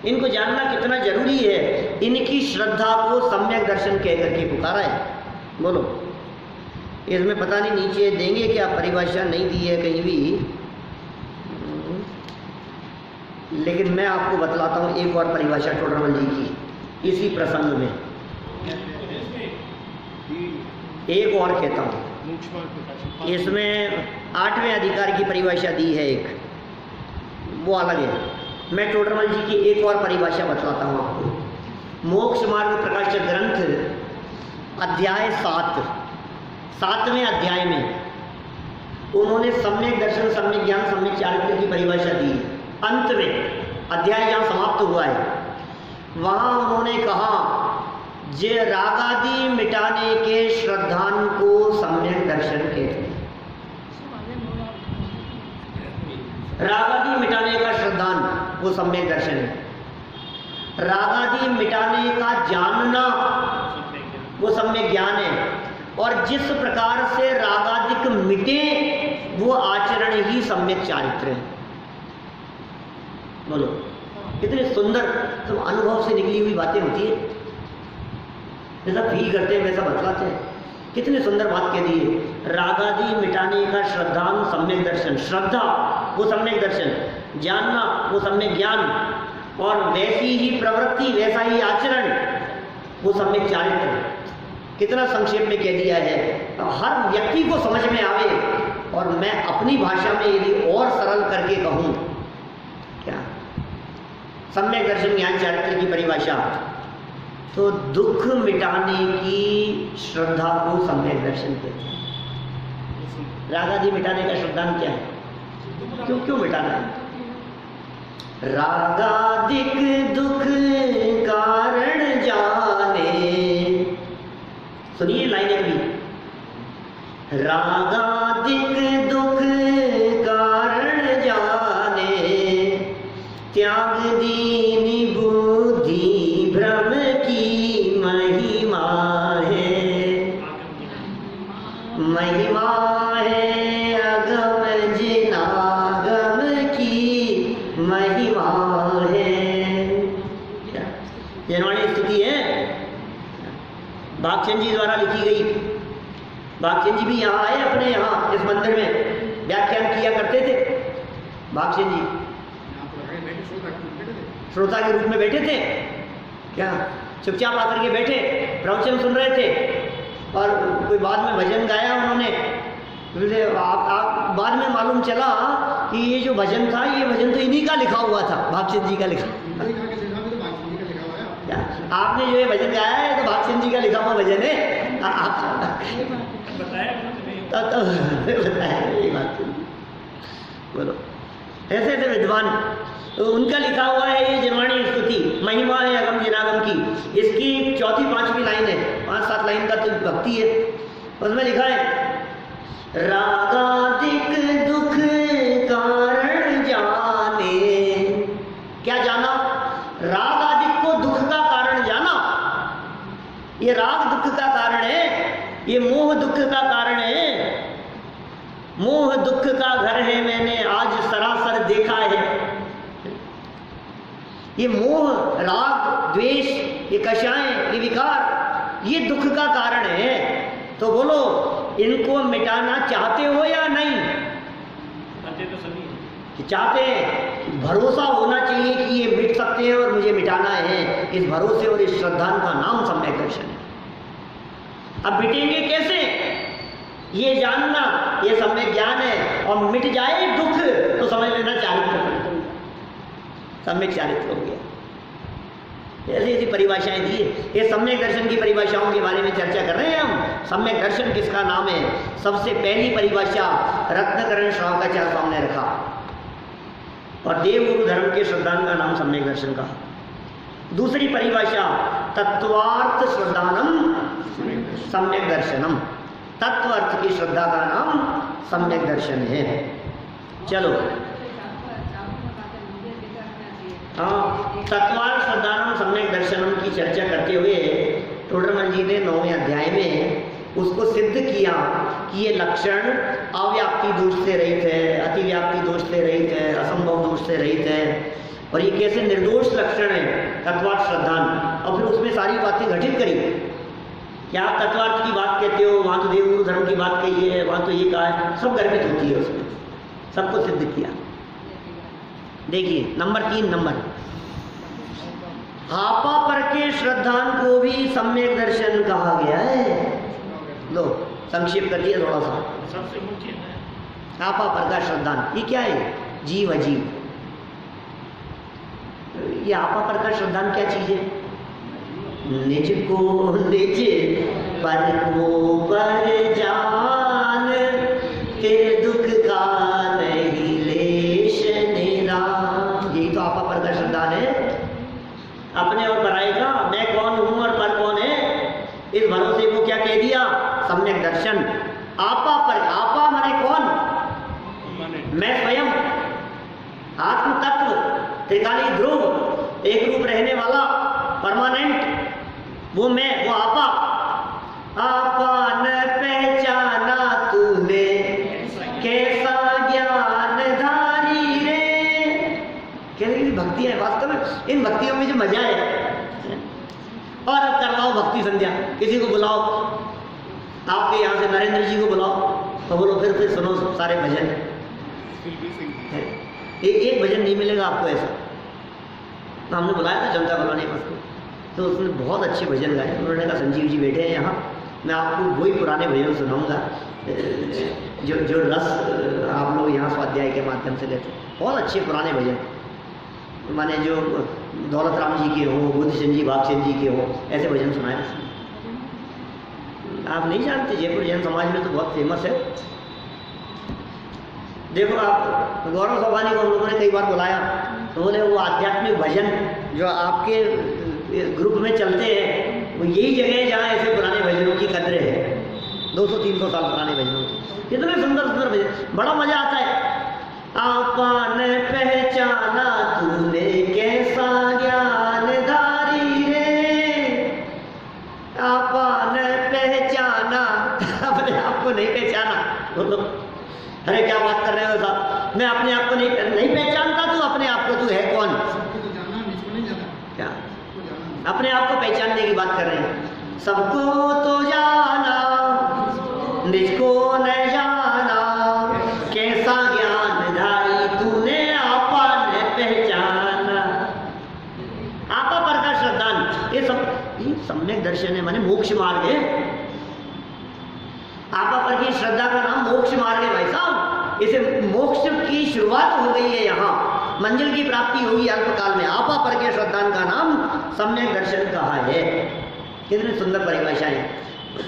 इनको जानना कितना जरूरी है, इनकी श्रद्धा को सम्यक दर्शन कह करके पुकारा है। बोलो, इसमें पता नहीं नीचे देंगे क्या, परिभाषा नहीं दी है कहीं भी, लेकिन मैं आपको बतलाता हूँ एक और परिभाषा टोडरमल जी की इसी प्रसंग में। एक और कहता हूँ, मोक्षमार्ग प्रकाशन इसमें 8वें अधिकार की परिभाषा दी है एक, वो अलग है। मैं टोडरमल जी की एक और परिभाषा बतलाता हूँ आपको। मोक्ष मार्ग प्रकाशक ग्रंथ अध्याय 7वें अध्याय में उन्होंने सम्यक दर्शन, सम्यक ज्ञान, सम्यक चारित्र्य की परिभाषा दी है। अंत में अध्याय जहाँ समाप्त हुआ है वहाँ उन्होंने कहा जे रागादि मिटाने के श्रद्धान को सम्यक दर्शन कहते हैं। रागादि मिटाने का श्रद्धान वो सम्यक दर्शन है। रागादि मिटाने का जानना वो सम्यक ज्ञान है। और जिस प्रकार से रागादिक मिटे वो आचरण ही सम्यक चारित्र्य है। बोलो कितने सुंदर तो अनुभव से निकली हुई बातें होती है, जैसा फील करते हैं वैसा बतलाते हैं। कितने सुंदर बात कह दी है। रागादि मिटाने का श्रद्धान सम्यक दर्शन, श्रद्धा वो सम्यक दर्शन, जानना वो सम्यक ज्ञान, और वैसी ही प्रवृत्ति वैसा ही आचरण वो सम्यक चारित्र्य। कितना संक्षेप में कह दिया है, हर व्यक्ति को समझ में आवे। और मैं अपनी भाषा में यदि और सरल करके कहूँ, क्या सम्यक दर्शन ज्ञान चारित्र्य की परिभाषा, तो दुख मिटाने की श्रद्धा को सम्यक दर्शन कहते हैं। रागादि मिटाने का श्रद्धान क्या है? क्यों मिटाना है? रागादिक दुख कारण जाने, सुनिए लाइनें भी। रागादिक दुख कारण जाने, त्याग दीनी बुद्धि भ्रम की महिमा है। महिमा है अगम जिनागम की महिमा है। जनवाणी स्तुति है, भागचंद जी द्वारा लिखी गई। भागचंद जी भी यहाँ आए, अपने यहाँ इस मंदिर में व्याख्यान किया करते थे। भागचंद जी श्रोता के रूप में बैठे थे, क्या चुपचाप आकर के बैठे, प्रवचन सुन रहे थे। और कोई बाद में भजन गाया उन्होंने, आप बाद में मालूम चला कि ये जो भजन था, ये भजन तो इन्हीं का लिखा हुआ था, भागचंद जी का लिखा। आपने जो ये भजन गाया है तो भागचंद जी का लिखा हुआ भजन है। बताया ये बात। बोलो ऐसे ऐसे विद्वान, तो उनका लिखा हुआ है ये जनवाणी स्तुति, महिमा है अगम जिनागम की। इसकी 4वीं 5वीं लाइन है, 5-7 लाइन का तो भक्ति है। उसमें लिखा है रागादिक दुख कारण जाने। क्या जाना? राग आदि को दुख का कारण जाना। ये राग दुख का कारण है, ये मोह दुख का कारण है। मोह दुख का घर है मैंने आज सरासर देखा है। ये मोह, राग, द्वेष, ये कषाएं, ये विकार, ये दुख का कारण है। तो बोलो इनको मिटाना चाहते हो या नहीं? चाहते तो सभी चाहते हैं। भरोसा होना चाहिए कि ये मिट सकते हैं और मुझे मिटाना है। इस भरोसे और इस श्रद्धा का नाम सम्यक दर्शन है। अब मिटेंगे कैसे? ये जानना, ये सम्यक ज्ञान है। और मिट जाए दुख तो समझ लेना चारित्र्य, सम्यक चारित्र्य हो गया। ऐसी ऐसी परिभाषाएं दी है। ये सम्यक दर्शन की परिभाषाओं के बारे में चर्चा कर रहे हैं हम। सम्यक दर्शन किसका नाम है? सबसे पहली परिभाषा रत्नकरण श्रावकाचार्य स्वामी ने रखा, और देवगुरु धर्म के श्रद्धान का नाम सम्यक दर्शन का। दूसरी परिभाषा तत्वार्थ श्रद्धानम सम्यक दर्शनम। तत्व अर्थ की श्रद्धा का नाम सम्यक दर्शन है। चलो हाँ, तत्वार्थ श्रद्धानम सम्यक दर्शनम की चर्चा करते हुए टोडरमल जी ने 9वें अध्याय में उसको सिद्ध किया कि ये लक्षण अव्याप्ति दोष से रहित है, अतिव्याप्ति दोष से रहित है, असंभव दोष से रहित है, और ये कैसे निर्दोष लक्षण है तत्वार्थ श्रद्धान। और फिर उसमें सारी बातें घटित करी। क्या आप तत्वार्थ की बात कहते हो, वहाँ तो देवगुरु धर्म की बात कही है, वहाँ तो ये कहा है, सब गर्भित होती है उसमें, सबको सिद्ध किया। देखिए नंबर 3 हापा पर के श्रद्धान को भी सम्यक दर्शन कहा गया है। लो संक्षेप कर दिया थोड़ा सा। सबसे मुख्य है आपा पर का श्रद्धान, ये क्या है? जीव अजीव। ये आपा पर का श्रद्धान क्या चीज है? निज को निज पर को पर जान, तेरे दुख का नहीं लेश निरान। यही तो आपा पर का श्रद्धान है। अपने और पराये का, मैं कौन हूं और पर कौन है, इस भरोसे को क्या कह दिया? सम्यक दर्शन। आपा पर, आपा माने कौन? मैं स्वयं, आत्म तत्व, त्रिकाली ध्रुव, एक रूप रहने वाला, परमानेंट, वो मैं, वो आपा। आपा न पहचाना तूने, कैसा ज्ञान धारी रे। कह रही भक्ति है, वास्तव में इन भक्तियों में जो मजा है। और अब करवाओ भक्ति संध्या, किसी को बुलाओ, आपके यहाँ से नरेंद्र जी को बुलाओ तो बोलो फिर सुनो सारे भजन। एक भजन नहीं मिलेगा आपको ऐसा। तो हमने बुलाया था जनता कॉलोनी में उसको, तो उसने बहुत अच्छे भजन गाए। उन्होंने कहा संजीव जी बैठे हैं यहाँ, मैं आपको वही पुराने भजन सुनाऊंगा जो रस आप लोग यहाँ स्वाध्याय के माध्यम से लेते हैं। बहुत अच्छे पुराने भजन, माने जो दौलत राम जी के हो, बुद्ध चंद जी, भागचंद जी के हो, ऐसे भजन सुनाए उसने। आप नहीं जानते, जयपुर जैन समाज में तो बहुत फेमस है। देखो आप गौरव सोभानी को हम लोगों ने कई बार बुलाया, तो बोले वो आध्यात्मिक भजन जो आपके ग्रुप में चलते हैं, वो यही जगह है जहाँ ऐसे पुराने भजनों की कदर है। 200-300 साल पुराने भजनों की, कितने सुंदर सुंदर भजन, बड़ा मजा आता है। आपा ने पहचाना तूने, कैसा ज्ञान धारी रे। आपा ने पहचाना, अपने आप को नहीं पहचाना। बोलो अरे क्या बात कर रहे हो साहब, मैं अपने आप को नहीं पहचानता। तू अपने आप को, तू है कौन? क्या अपने आप को पहचानने की बात कर रहे हैं? सबको तो जाना, निजको न जाना, कैसा ज्ञान धारी तूने, आपा ने पहचाना। आपा पर का श्रद्धान, ये सम्यक दर्शन है, माने मोक्ष मार्ग है। आपा पर की श्रद्धा का नाम मोक्ष मार्ग है भाई साहब। इसे मोक्ष की शुरुआत हो गई है, यहाँ मंजिल की प्राप्ति होगी अल्पकाल में। आपा पर के श्रद्धान का नाम सम्यक दर्शन कहा है। कितनी सुंदर परिभाषाएं।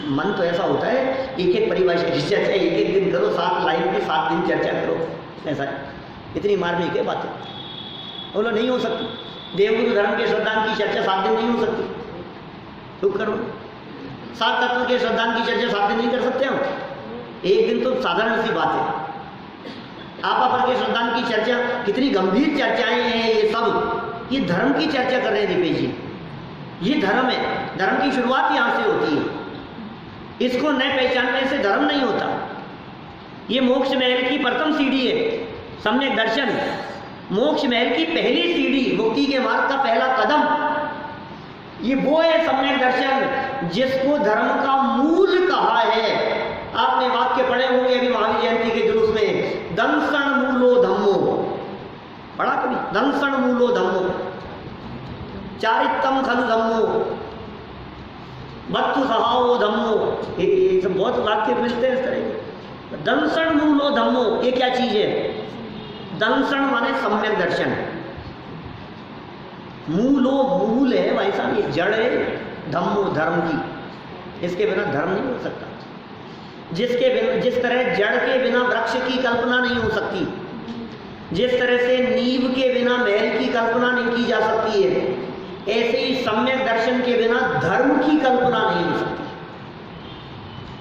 मन तो ऐसा होता है, एक एक परिभाषा की चर्चा एक एक दिन करो, 7 लाइन की 7 दिन चर्चा करो, ऐसा है। इतनी मार्मिक है बातें, बोलो नहीं हो सकती। देवगुरु धर्म के श्रद्धान की चर्चा 7 दिन नहीं हो सकती, तो करो। 7 तत्व के श्रद्धान की चर्चा 7 दिन नहीं कर सकते हम, एक दिन तो साधारण सी बात है। आपा पर के श्रद्धान की चर्चा, कितनी गंभीर चर्चाएं हैं ये सब। ये धर्म की चर्चा कर रहे हैं दीपेश जी, ये धर्म है। धर्म की शुरुआत यहाँ से होती है। इसको न पहचानने से धर्म नहीं होता। ये मोक्ष महल की प्रथम सीढ़ी है, सम्यक दर्शन। मोक्ष महल की पहली सीढ़ी, मुक्ति के मार्ग का पहला कदम, ये वो है सम्यक दर्शन, जिसको धर्म का मूल कहा है। आपने वाक्य पढ़े होंगे अभी महावीर जयंती के जुलूस में, दंसन मूलो धम्मो, पढ़ा कभी? दंसन मूलो धम्मो, चारित्तम खलु धम्मो, बत्तु सहाओ धम्मो, ये सब बहुत वाक्य मिलते हैं इस तरह के। दंसन मूलो धम्मो, ये क्या चीज है? दंसन माने सम्यक दर्शन। मूलो, मूल है भाई साहब, ये जड़ है धम्मो, धर्म की। इसके बिना धर्म नहीं हो सकता। जिसके बिना, जिस तरह जड़ के बिना वृक्ष की कल्पना नहीं हो सकती, जिस तरह से नींव के बिना महल की कल्पना नहीं की जा सकती है, ऐसे ही सम्यक दर्शन के बिना धर्म की कल्पना नहीं हो सकती।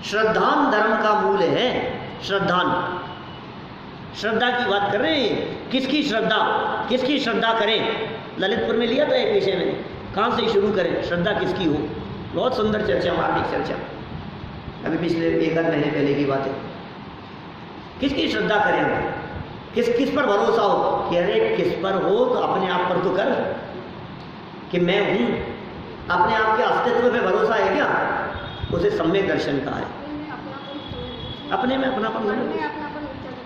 श्रद्धान धर्म का मूल है। श्रद्धान, श्रद्धा की बात कर रहे हैं। किसकी श्रद्धा, किसकी श्रद्धा करें? ललितपुर में लिया था एक विषय में, कहाँ से शुरू करें, श्रद्धा किसकी हो। बहुत सुंदर चर्चा, मार्मिक चर्चा, अभी पिछले 1 महीने पहले की बात है। किसकी श्रद्धा करें, किस पर भरोसा हो कि अरे किस पर हो तो अपने आप पर तो कर, कि मैं हूं, अपने आप के अस्तित्व पे भरोसा है क्या? उसे सम्यक दर्शन कहा है। अपने में अपनापन।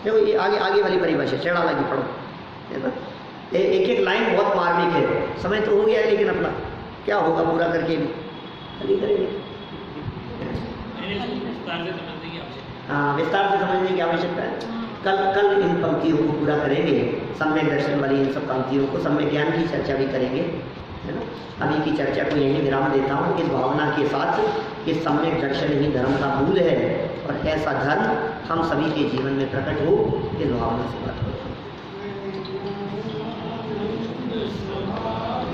देखो ये आगे वाली परिभाषा चढ़ा लगी, पढ़ो। एक एक लाइन बहुत मार्मिक है। समय तो हो गया है, लेकिन अपना क्या होगा पूरा करके भी करेंगे। विस्तार से समझने की आवश्यकता है। कल इन पंक्तियों को पूरा करेंगे, सम्यक दर्शन वाली इन सब पंक्तियों को, सम्यक ज्ञान की चर्चा भी करेंगे, है ना। अभी की चर्चा को यहीं विराम देता हूँ इस भावना के साथ कि सम्यक दर्शन ही धर्म का मूल है और ऐसा धर्म हम सभी के जीवन में प्रकट हो, इस भावना से बात करो।